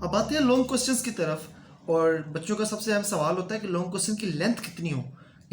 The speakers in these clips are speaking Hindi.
अब आते हैं लॉन्ग क्वेश्चंस की तरफ। और बच्चों का सबसे अहम सवाल होता है कि लॉन्ग क्वेश्चन की लेंथ कितनी हो।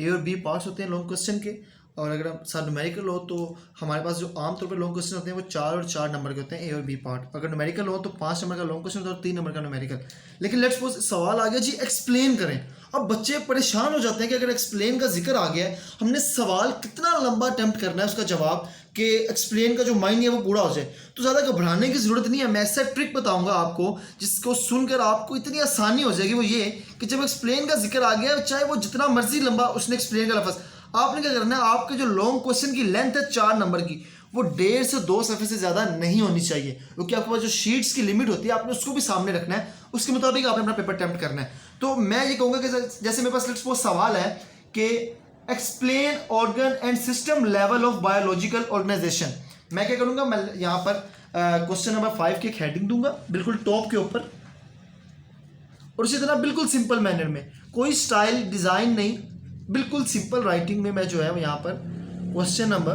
ए और बी पार्ट्स होते हैं लॉन्ग क्वेश्चन के, और अगर हम साथ न्यूमेरिकल हो तो हमारे पास जो आमतौर पर लॉन्ग क्वेश्चन होते हैं वो 4 और 4 नंबर के होते हैं, ए और बी पार्ट। अगर न्यूमेरिकल हो तो 5 नंबर का लॉन्ग क्वेश्चन होता है और 3 नंबर का न्यूमेरिकल। लेकिन लेट्स सपोज सवाल आ गया जी एक्सप्लेन करें। अब बच्चे परेशान हो जाते हैं कि अगर एक्सप्लेन का जिक्र आ गया है, हमने सवाल कितना लंबा अटेम्प्ट करना है उसका जवाब कि एक्सप्लेन का जो माइंड है वो पूरा हो जाए। तो ज़्यादा घबराने की ज़रूरत नहीं है। मैं ऐसा ट्रिक बताऊंगा आपको जिसको सुनकर आपको इतनी आसानी हो जाएगी। वो ये कि जब एक्सप्लेन का जिक्र आ गया, चाहे वो जितना मर्जी लंबा उसने एक्सप्लेन का लफ्ज़, आपने क्या करना है, आपके जो लॉन्ग क्वेश्चन की लेंथ है 4 नंबर की, वो 1.5 से 2 सफ़े से ज़्यादा नहीं होनी चाहिए, क्योंकि आपके पास जो शीट्स की लिमिट होती है आपने उसको भी सामने रखना है, उसके मुताबिक आपने अपना पेपर अटेम्प्ट करना है। तो मैं ये कहूँगा कि जैसे मेरे पास लेट्स सपोज सवाल है कि explain organ and system level of biological organization, मैं क्या करूँगा, मैं यहाँ पर क्वेश्चन नंबर 5 की एक हेडिंग दूंगा बिल्कुल टॉप के ऊपर, और उसी तरह बिल्कुल सिंपल मैनर में, कोई स्टाइल डिज़ाइन नहीं, बिल्कुल सिंपल राइटिंग में मैं जो है वो यहाँ पर क्वेश्चन नंबर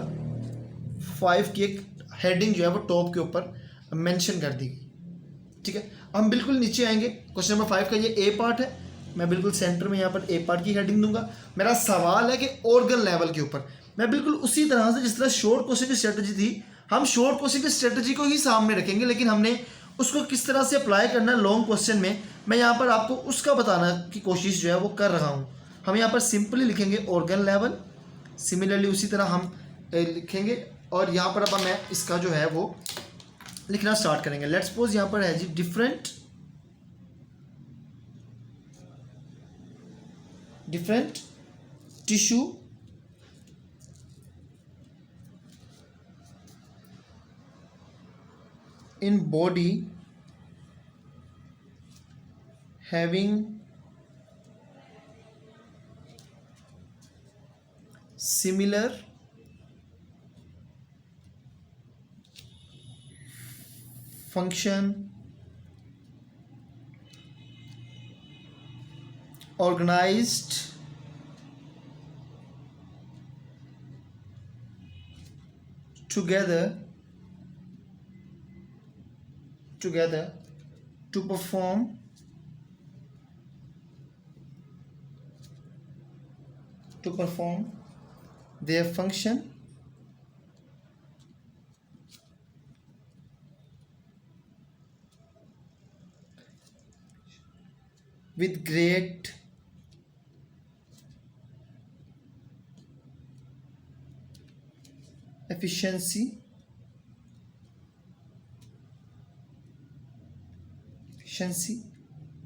5 की एक हेडिंग जो है वो टॉप के ऊपर मेंशन कर दी गई। ठीक है, हम बिल्कुल नीचे आएंगे। क्वेश्चन नंबर 5 का ये ए पार्ट है, मैं बिल्कुल सेंटर में यहाँ पर ए पार्ट की हेडिंग दूंगा। मेरा सवाल है कि ऑर्गन लेवल के ऊपर, मैं बिल्कुल उसी तरह से जिस तरह शॉर्ट क्वेश्चन की स्ट्रेटजी थी, हम शॉर्ट क्वेश्चन की स्ट्रेटजी को ही सामने रखेंगे, लेकिन हमने उसको किस तरह से अप्लाई करना है लॉन्ग क्वेश्चन में, मैं यहाँ पर आपको उसका बताना की कोशिश जो है वो कर रहा हूँ। हम यहाँ पर सिंपली लिखेंगे ऑर्गन लेवल, सिमिलरली उसी तरह हम लिखेंगे, और यहाँ पर अब मैं इसका जो है वो लिखना स्टार्ट करेंगे। लेट्स सपोज यहाँ पर है जी different tissue in body having similar function, organized together to perform their function with great efficiency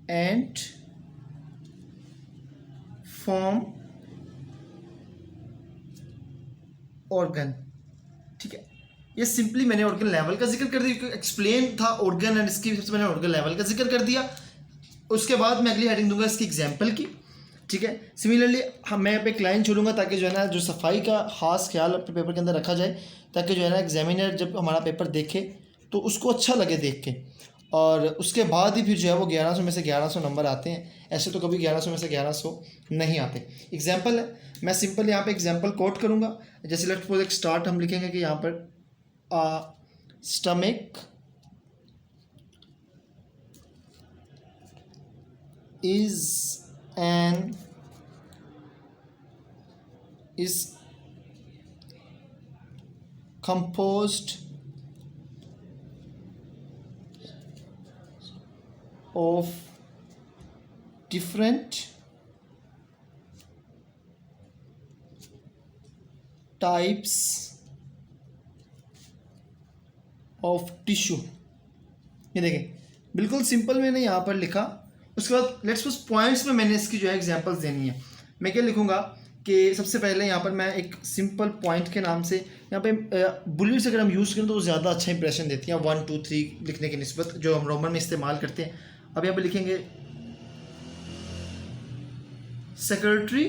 and form organ। ठीक है, ये सिंपली मैंने ऑर्गन लेवल का जिक्र कर दिया, एक्सप्लेन था ऑर्गन एंड इसकी सबसे मैंने ऑर्गन लेवल का जिक्र कर दिया। उसके बाद मैं अगली हेडिंग दूंगा इसकी एग्जांपल की। ठीक है, सिमिलरली मैं यहाँ पे एक लाइन छोड़ूंगा ताकि जो है ना जो सफाई का खास ख्याल अपने पेपर के अंदर रखा जाए, ताकि जो है ना एग्जामिनर जब हमारा पेपर देखे तो उसको अच्छा लगे देख के, और उसके बाद ही फिर जो है वो 1100 में से 1100 नंबर आते हैं। ऐसे तो कभी 1100 में से 1100 नहीं आते। एग्जाम्पल है, मैं सिंपल यहाँ पे एग्जाम्पल कोट करूँगा। जैसे लेट्स सपोज एक स्टार्ट हम लिखेंगे कि यहाँ पर stomach is composed of different types of tissue। ये देखें बिल्कुल सिंपल मैंने यहाँ पर लिखा। उसके बाद लेट्स सपोज पॉइंट्स में मैंने इसकी जो है एग्जांपल्स देनी है। मैं क्या लिखूँगा कि सबसे पहले यहाँ पर मैं एक सिंपल पॉइंट के नाम से यहाँ पे बुलेट्स अगर हम यूज़ करें तो वो ज़्यादा अच्छा इंप्रेशन देती हैं 1 2 3 लिखने की निस्बत, जो हम रोमन में इस्तेमाल करते हैं। अब यहाँ पे लिखेंगे सेक्रेटरी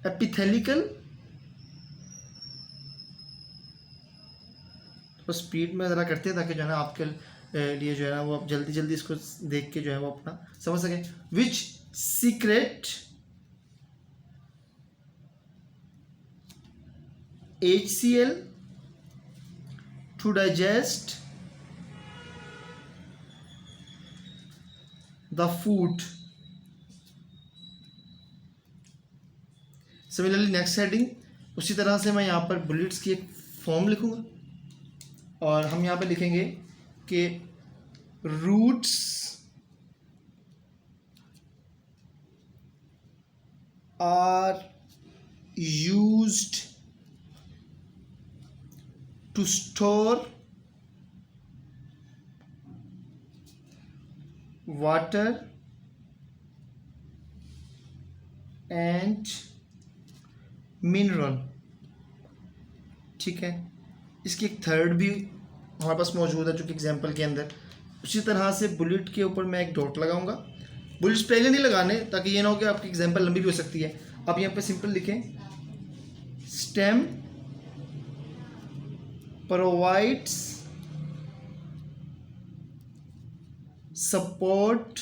एपिथेलिकल, तो स्पीड में ज़रा करते हैं ताकि जो है ना आपके लिए जो है ना वो आप जल्दी जल्दी इसको देख के जो है वो अपना समझ सकें। Which secrete HCl to digest the food. Similarly next heading उसी तरह से मैं यहाँ पर बुलेट्स की एक फॉर्म लिखूँगा और हम यहाँ पर लिखेंगे कि roots are used to store water and mineral. ठीक है, इसकी एक थर्ड भी हमारे पास मौजूद है जो कि एग्जाम्पल के अंदर। उसी तरह से बुलेट के ऊपर मैं एक डॉट लगाऊंगा। बुलेट्स पहले नहीं लगाने ताकि ये ना हो कि आपकी एग्जाम्पल लंबी भी हो सकती है। आप यहाँ पे सिंपल लिखें stem provides support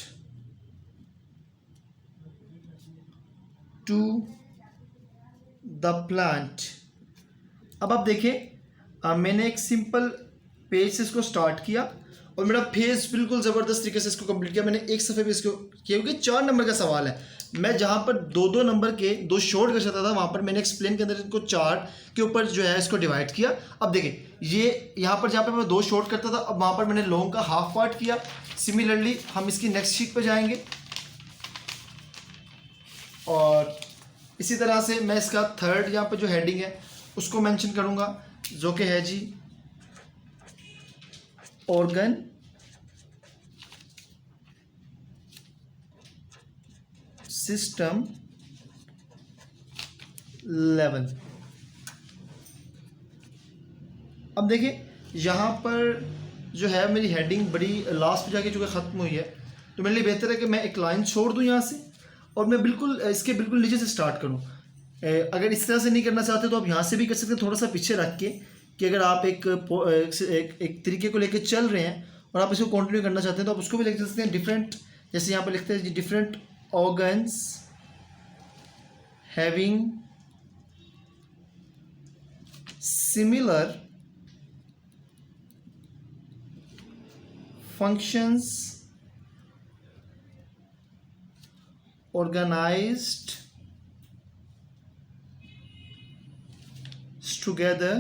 to the plant. अब आप देखें मैंने एक सिंपल पेज से इसको स्टार्ट किया और मेरा फेज बिल्कुल ज़बरदस्त तरीके से इसको कंप्लीट किया। मैंने एक सफ़े पे इसको किया क्योंकि 4 नंबर का सवाल है। मैं जहाँ पर 2-2 नंबर के 2 शॉर्ट कर सकता था वहाँ पर मैंने एक्सप्लेन के अंदर इनको 4 के ऊपर जो है इसको डिवाइड किया। अब देखें ये यहाँ पर जहाँ पर मैं 2 शॉर्ट करता था अब वहाँ पर मैंने लॉन्ग का हाफ पार्ट किया। सिमिलरली हम इसकी नेक्स्ट शीट पर जाएंगे और इसी तरह से मैं इसका थर्ड यहाँ पर जो हेडिंग है उसको मेंशन करूँगा जो कि है जी ऑर्गन सिस्टम लेवल। अब देखिए यहाँ पर जो है मेरी हेडिंग बड़ी लास्ट पे जाके चूँकि ख़त्म हुई है तो मेरे लिए बेहतर है कि मैं एक लाइन छोड़ दूँ यहाँ से और मैं बिल्कुल इसके बिल्कुल नीचे से स्टार्ट करूँ। अगर इस तरह से नहीं करना चाहते तो आप यहाँ से भी कर सकते हैं थोड़ा सा पीछे रख के कि अगर आप एक तरीके को लेकर चल रहे हैं और आप इसको कंटिन्यू करना चाहते हैं तो आप उसको भी लिख सकते हैं डिफरेंट। जैसे यहाँ पर लिखते हैं different organs having similar functions organized together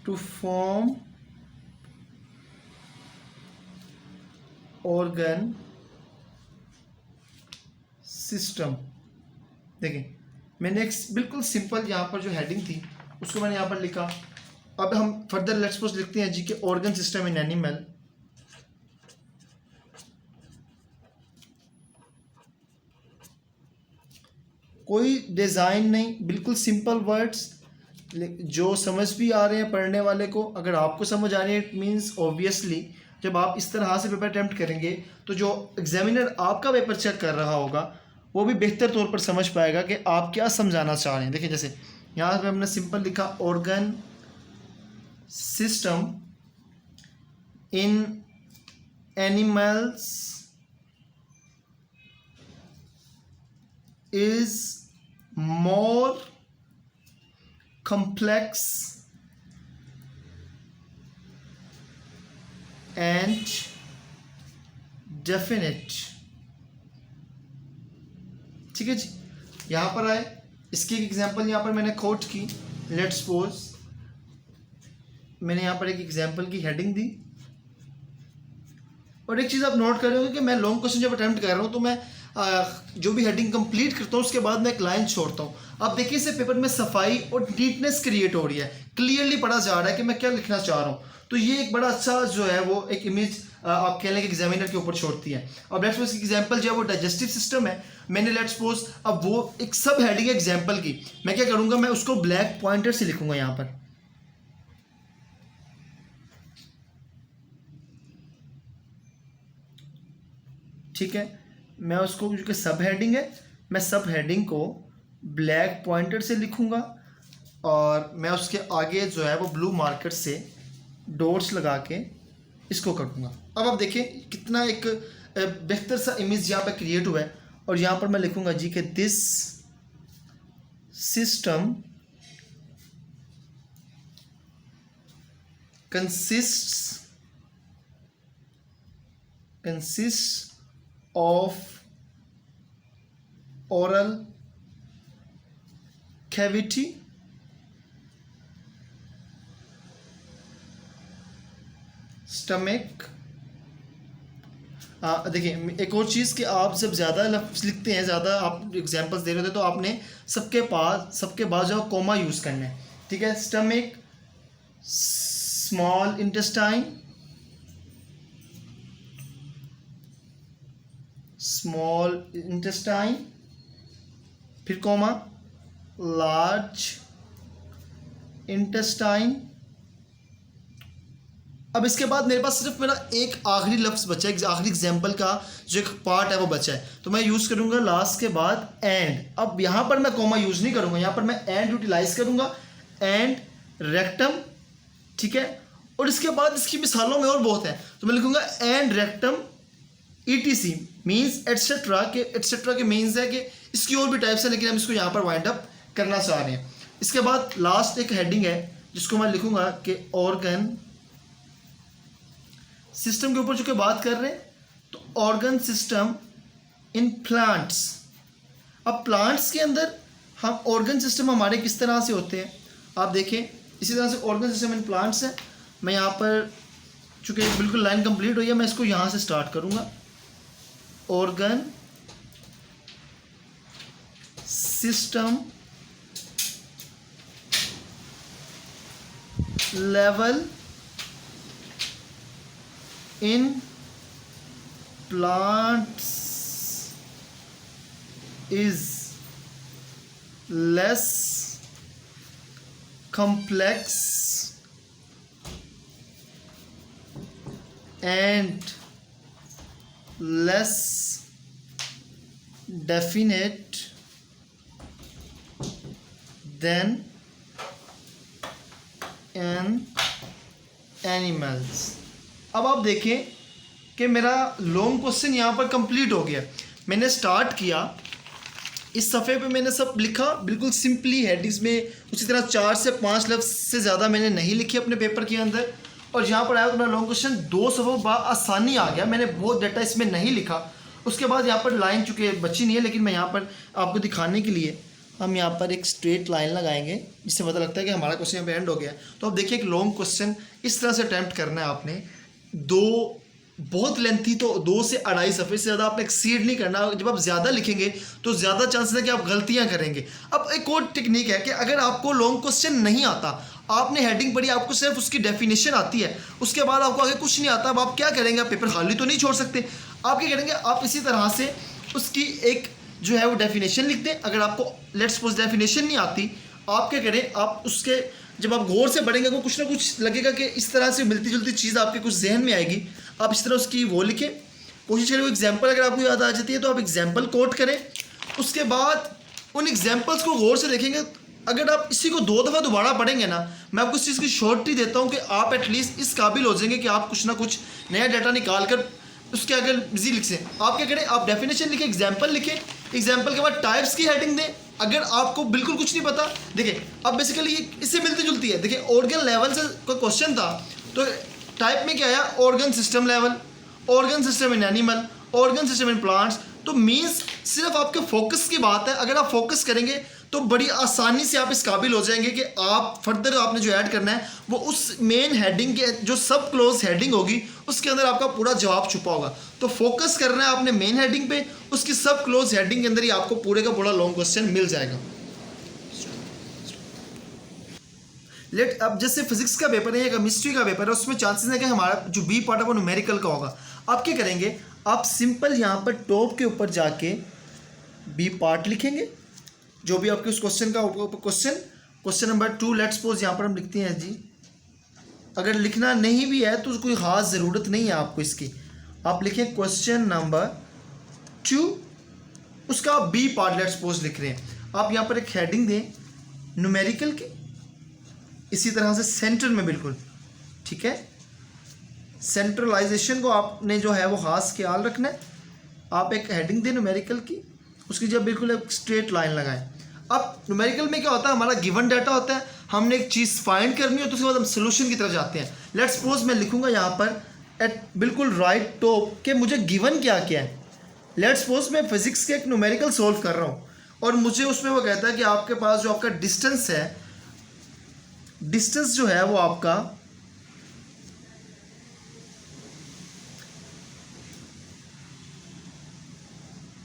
to form organ system। देखें मैंने एक बिल्कुल सिंपल यहाँ पर जो हेडिंग थी उसको मैंने यहाँ पर लिखा। अब हम फर्दर लेट्स सपोज लिखते हैं जी के ऑर्गन सिस्टम इन एनिमल। कोई डिज़ाइन नहीं, बिल्कुल सिंपल वर्ड्स जो समझ भी आ रहे हैं पढ़ने वाले को। अगर आपको समझ आ रही है इट मीन्स ऑब्वियसली जब आप इस तरह से पेपर अटैम्प्ट करेंगे तो जो एग्जामिनर आपका पेपर चेक कर रहा होगा वो भी बेहतर तौर पर समझ पाएगा कि आप क्या समझाना चाह रहे हैं। देखिए जैसे यहाँ पे हमने सिंपल लिखा organ system in animals is more complex and definite। ठीक है जी, यहाँ पर आए इसकी एक एग्जांपल यहाँ पर मैंने कोट की। लेट्स सपोज मैंने यहाँ पर एक एग्जांपल की हेडिंग दी और एक चीज़ आप नोट कर रहे हो कि मैं लॉन्ग क्वेश्चन जब अटैम्प्ट कर रहा हूँ तो मैं जो भी हेडिंग कंप्लीट करता हूँ उसके बाद मैं एक लाइन छोड़ता हूँ। अब देखिए इससे पेपर में सफाई और नीटनेस क्रिएट हो रही है, क्लियरली पढ़ा जा रहा है कि मैं क्या लिखना चाह रहा हूँ। तो ये एक बड़ा अच्छा जो है वो एक इमेज आप कह लें कि एग्जामिनर के ऊपर छोड़ती है। अब लेट्स सपोज एग्जांपल जो है वो डाइजेस्टिव सिस्टम है। मैंने लेट्स सपोज अब वो एक सब हेडिंग है एग्जाम्पल की, मैं क्या करूँगा मैं उसको ब्लैक पॉइंटर से लिखूँगा यहाँ पर। ठीक है, मैं उसको क्योंकि सब हेडिंग है मैं सब हेडिंग को ब्लैक पॉइंटर से लिखूँगा और मैं उसके आगे जो है वो ब्लू मार्कर से डॉट्स लगा के इसको करूँगा। अब आप देखें कितना एक बेहतर सा इमेज यहाँ पे क्रिएट हुआ है। और यहाँ पर मैं लिखूँगा जी कि this system consists consists of oral cavity, stomach। देखिए एक और चीज़ कि आप जब ज़्यादा लफ्ज़ लिखते हैं, ज़्यादा आप एग्जांपल्स दे रहे होते तो आपने सबके बाद जो कोमा यूज़ करना है, ठीक है। Stomach, small intestine, small intestine, फिर कोमा, लार्ज इंटेस्टाइन। अब इसके बाद मेरे पास सिर्फ मेरा एक आखिरी लफ्ज़ बचा है, आखिरी एग्जाम्पल का जो एक पार्ट है वो बचा है, तो मैं यूज़ करूँगा लास्ट के बाद एंड। अब यहाँ पर मैं कोमा यूज़ नहीं करूँगा, यहाँ पर मैं एंड यूटिलाइज करूँगा, एंड रेक्टम, ठीक है। और इसके बाद इसकी मिसालों में और बहुत है, तो मैं लिखूँगा and rectum ETC means etcetera के मीन्स है कि इसकी और भी टाइप्स है, लेकिन हम इसको यहाँ पर वाइंड अप करना चाह रहे हैं। इसके बाद लास्ट एक हेडिंग है जिसको मैं लिखूँगा कि ऑर्गन सिस्टम के ऊपर चूंकि बात कर रहे हैं, तो ऑर्गन सिस्टम इन प्लांट्स। अब प्लांट्स के अंदर हम ऑर्गन सिस्टम हमारे किस तरह से होते हैं आप देखें, इसी तरह से ऑर्गन सिस्टम इन प्लांट्स है। मैं यहाँ पर चूंकि बिल्कुल लाइन कंप्लीट हुई है, मैं इसको यहाँ से स्टार्ट करूँगा। Organ system level in plants is less complex and less definite than an animals। अब आप देखें कि मेरा लॉन्ग क्वेश्चन यहाँ पर कंप्लीट हो गया। मैंने स्टार्ट किया, इस सफ़े पे मैंने सब लिखा बिल्कुल सिंपली हेडिंग्स में, उसी तरह 4 से 5 लफ्ज़ से ज़्यादा मैंने नहीं लिखे अपने पेपर के अंदर। और यहाँ पर आया तो मेरा लॉन्ग क्वेश्चन 2 सफ़ों बाद आसानी आ गया, मैंने बहुत डाटा इसमें नहीं लिखा। उसके बाद यहाँ पर लाइन चूँकि बची नहीं है, लेकिन मैं यहाँ पर आपको दिखाने के लिए हम यहाँ पर एक स्ट्रेट लाइन लगाएंगे, जिससे पता लगता है कि हमारा क्वेश्चन यहाँ पे एंड हो गया। तो अब देखिए एक लॉन्ग क्वेश्चन इस तरह से अटैम्प्ट करना है आपने। बहुत लेंथी, तो 2 से 2.5 सफ़े से ज़्यादा आपने एक्सीड नहीं करना। जब आप ज़्यादा लिखेंगे तो ज़्यादा चांसेस है कि आप गलतियां करेंगे। अब एक और टेक्निक है कि अगर आपको लॉन्ग क्वेश्चन नहीं आता, आपने हेडिंग पढ़ी, आपको सिर्फ उसकी डेफिनेशन आती है, उसके बाद आपको आगे कुछ नहीं आता, अब आप क्या करेंगे? आप पेपर खाली तो नहीं छोड़ सकते। आप क्या करेंगे? आप इसी तरह से उसकी एक जो है वो डेफिनेशन लिख दें। अगर आपको लेट्स सपोज डेफिनेशन नहीं आती, आप क्या करें, आप उसके जब आप गौर से पढ़ेंगे तो कुछ ना कुछ लगेगा कि इस तरह से मिलती जुलती चीज़ आपके कुछ जहन में आएगी, आप इस तरह उसकी वो लिखें। कोशिश करें वो एग्जाम्पल अगर आपको याद आ जाती है तो आप एग्जाम्पल कोट करें। उसके बाद उन एग्जाम्पल्स को गौर से देखेंगे। अगर आप इसी को 2 दफ़ा दोबारा पढ़ेंगे ना, मैं आपको इस चीज़ की श्योरिटी देता हूँ कि आप एटलीस्ट इस काबिल हो जाएंगे कि आप कुछ ना कुछ नया डाटा निकाल कर उसके आगे बिजी लिख सें। आप क्या करें, आप डेफिनेशन लिखें, एग्जाम्पल लिखें, एग्जाम्पल के बाद टाइप्स की हेडिंग दें। अगर आपको बिल्कुल कुछ नहीं पता, देखिए अब बेसिकली ये इससे मिलती जुलती है। देखिए ऑर्गन लेवल से कोई क्वेश्चन था, तो टाइप में क्या आया? Organ system level, organ system in animal, organ system in plants. तो मीन्स सिर्फ आपके फोकस की बात है। अगर आप फोकस करेंगे तो बड़ी आसानी से आप इस काबिल हो जाएंगे कि आप फर्दर आपने जो ऐड करना है वो उस मेन हेडिंग के जो सब क्लोज हेडिंग होगी उसके अंदर आपका पूरा जवाब छुपा होगा। तो फोकस करना है आपने मेन हेडिंग पे, उसकी सब क्लोज हेडिंग के अंदर ही आपको पूरे का पूरा लॉन्ग क्वेश्चन मिल जाएगा। अब जैसे फिजिक्स का पेपर है या केमिस्ट्री का पेपर है, उसमें चांसेस है कि हमारा जो बी पार्ट है वो न्यूमेरिकल का होगा। आप क्या करेंगे? आप सिंपल यहाँ पर टॉप के ऊपर जाके बी पार्ट लिखेंगे, जो भी आपके उस क्वेश्चन का क्वेश्चन नंबर 2 लेट्स सपोज यहाँ पर हम लिखते हैं जी। अगर लिखना नहीं भी है तो कोई ख़ास ज़रूरत नहीं है आपको इसकी। आप लिखें क्वेश्चन नंबर 2, उसका आप बी पार्ट लेट्स सपोज लिख रहे हैं। आप यहाँ पर एक हेडिंग दें न्यूमेरिकल की, इसी तरह से सेंटर में बिल्कुल ठीक है। सेंट्रलाइजेशन को आपने जो है वो ख़ास ख्याल रखना है। आप एक हेडिंग दें न्यूमेरिकल की, उसकी जब बिल्कुल एक स्ट्रेट लाइन लगाएं। अब न्यूमेरिकल में क्या होता है? हमारा गिवन डाटा होता है, हमने एक चीज़ फाइंड करनी हो तो उसके बाद हम सोल्यूशन की तरफ जाते हैं। लेट्स सपोज मैं लिखूंगा यहाँ पर एट बिल्कुल राइट टॉप के मुझे गिवन क्या क्या है। लेट्स सपोज मैं फिजिक्स के एक न्यूमेरिकल सॉल्व कर रहा हूँ और मुझे उसमें वो कहता है कि आपके पास जो आपका डिस्टेंस है, डिस्टेंस जो है वो आपका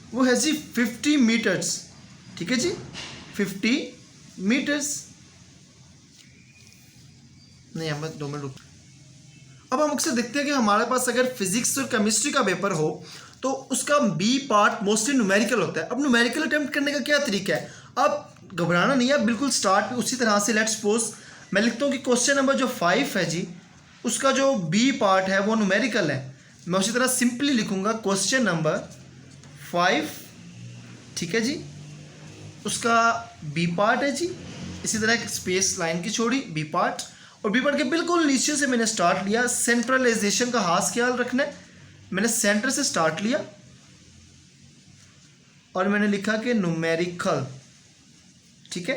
वो है जी 50 मीटर्स। ठीक है जी, 50 मीटर्स। नहीं, हम 2 मिनट रुक। अब हम अक्सर देखते हैं कि हमारे पास अगर फिजिक्स और केमिस्ट्री का पेपर हो तो उसका बी पार्ट मोस्टली न्यूमेरिकल होता है। अब न्यूमेरिकल अटेम्प्ट करने का क्या तरीका है, अब घबराना नहीं है, बिल्कुल स्टार्ट उसी तरह से। लेट्स सपोज मैं लिखता हूँ कि क्वेश्चन नंबर जो 5 है जी, उसका जो बी पार्ट है वो न्यूमेरिकल है। मैं उसी तरह सिंपली लिखूँगा क्वेश्चन नंबर 5, ठीक है जी, उसका बी पार्ट है जी। इसी तरह एक स्पेस लाइन की छोड़ी, बी पार्ट, और बी पार्ट के बिल्कुल नीचे से मैंने स्टार्ट लिया। सेंट्रलाइजेशन का खास ख्याल रखना है, मैंने सेंटर से स्टार्ट लिया और मैंने लिखा कि न्यूमेरिकल। ठीक है,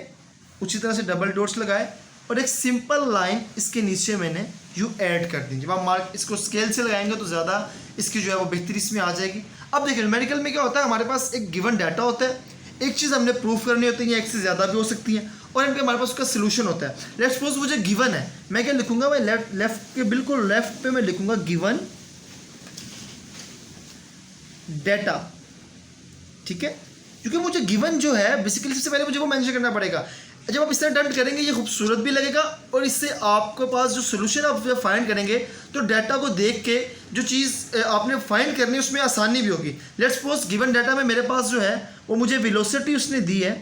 उसी तरह से डबल डॉट्स लगाए और एक सिंपल लाइन इसके नीचे मैंने यू ऐड कर दी। जब आप मार्क इसको स्केल से लगाएंगे तो ज़्यादा इसकी जो है वो बेहतरी इसमें आ जाएगी। अब देखिए न्यूमेरिकल में क्या होता है, हमारे पास एक गिवन डाटा होता है, एक चीज़ हमने प्रूफ करनी होती है, एक से ज़्यादा भी हो सकती है, और इनके हमारे पास उसका सोल्यूशन होता है। लेट्स सपोज मुझे गिवन है, मैं क्या लिखूंगा, मैं लेफ्ट के बिल्कुल लेफ्ट पे मैं लिखूंगा गिवन डेटा। ठीक है, क्योंकि मुझे गिवन जो है बेसिकली सबसे पहले मुझे वो मेंशन करना पड़ेगा। जब आप इस तरह अटेम्प्ट करेंगे ये खूबसूरत भी लगेगा और इससे आपके पास जो सोल्यूशन आप जब फाइंड करेंगे तो डाटा को देख के जो चीज़ आपने फाइंड करनी है उसमें आसानी भी होगी। लेट्स सपोज गिवन डाटा में मेरे पास जो है वो मुझे वेलोसिटी उसने दी है,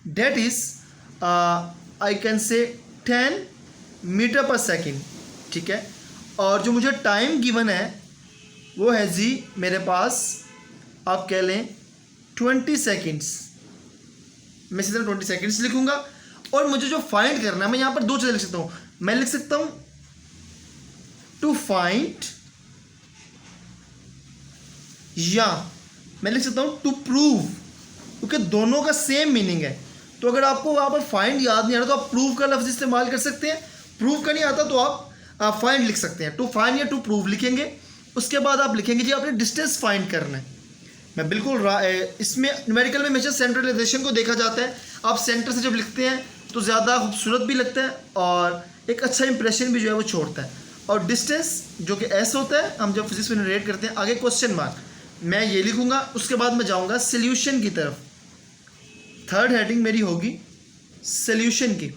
date is I can say 10 metre पर सेकेंड। ठीक है, और जो मुझे टाइम गिवन है वो है जी मेरे पास आप कह लें 20 सेकेंड्स। मैं इसी तरह 20 सेकेंड्स लिखूंगा और मुझे जो फाइंड करना है मैं यहाँ पर 2 चीज़ें लिख सकता हूँ। मैं लिख सकता हूँ टू फाइंड, या मैं लिख सकता हूँ टू प्रूव, क्योंकि दोनों का सेम मीनिंग है। तो अगर आपको वहाँ पर फाइंड याद नहीं आ रहा तो आप प्रूव का लफ्ज़ इस्तेमाल कर सकते हैं, प्रूव का नहीं आता तो आप फाइंड लिख सकते हैं। टू फाइंड या टू प्रूव लिखेंगे, उसके बाद आप लिखेंगे जी आपने डिस्टेंस फाइंड करना है। मैं बिल्कुल इसमें न्यूमेरिकल में हमेशा सेंट्रलाइजेशन को देखा जाता है। आप सेंटर से जब लिखते हैं तो ज़्यादा खूबसूरत भी लगता है और एक अच्छा इंप्रेशन भी जो है वो छोड़ता है। और डिस्टेंस जो कि एस होता है, हम जब फिजिक्स में नरेट करते हैं, आगे क्वेश्चन मार्क मैं ये लिखूंगा। उसके बाद मैं जाऊंगा सॉल्यूशन की तरफ। थर्ड हेडिंग मेरी होगी सॉल्यूशन की।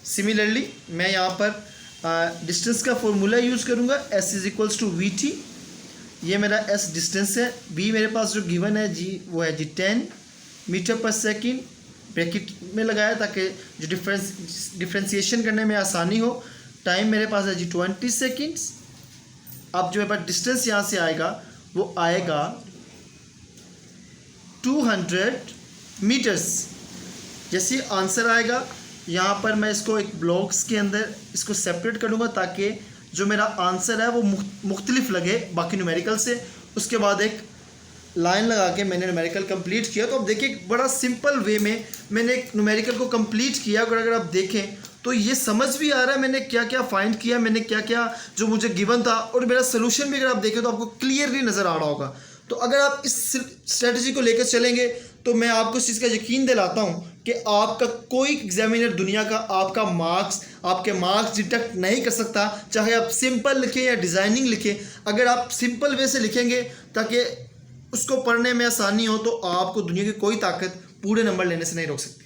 सिमिलरली मैं यहाँ पर डिस्टेंस का फॉर्मूला यूज़ करूँगा, S is equals to V T. ये मेरा एस डिस्टेंस है, बी मेरे पास जो गिवन है जी वो है जी 10 मीटर पर सेकेंड, ब्रैकेट में लगाया ताकि जो डिफ्रेंसिएशन करने में आसानी हो। टाइम मेरे पास है जी 20 सेकेंड्स। अब जो मेरे पास डिस्टेंस यहाँ से आएगा वो आएगा 200 मीटर्स। जैसे आंसर आएगा यहाँ पर मैं इसको एक ब्लॉक्स के अंदर इसको सेपरेट करूँगा ताकि जो मेरा आंसर है वो मुख्तलिफ लगे बाकी न्यूमेरिकल से। उसके बाद एक लाइन लगा के मैंने न्यूमेरिकल कंप्लीट किया। तो अब देखिए बड़ा सिंपल वे में मैंने एक न्यूमेरिकल को कंप्लीट किया। अगर आप देखें तो ये समझ भी आ रहा है मैंने क्या क्या फाइंड किया, मैंने क्या क्या जो मुझे गिवन था, और मेरा सोल्यूशन भी अगर आप देखें तो आपको क्लियरली नज़र आ रहा होगा। तो अगर आप इस स्ट्रेटजी को लेकर चलेंगे तो मैं आपको इस चीज़ का यकीन दिलाता हूँ कि आपका कोई एग्जामिनर दुनिया का आपके मार्क्स डिटेक्ट नहीं कर सकता, चाहे आप सिंपल लिखें या डिज़ाइनिंग लिखें। अगर आप सिंपल वे से लिखेंगे ताकि उसको पढ़ने में आसानी हो तो आपको दुनिया की कोई ताकत पूरे नंबर लेने से नहीं रोक सकती।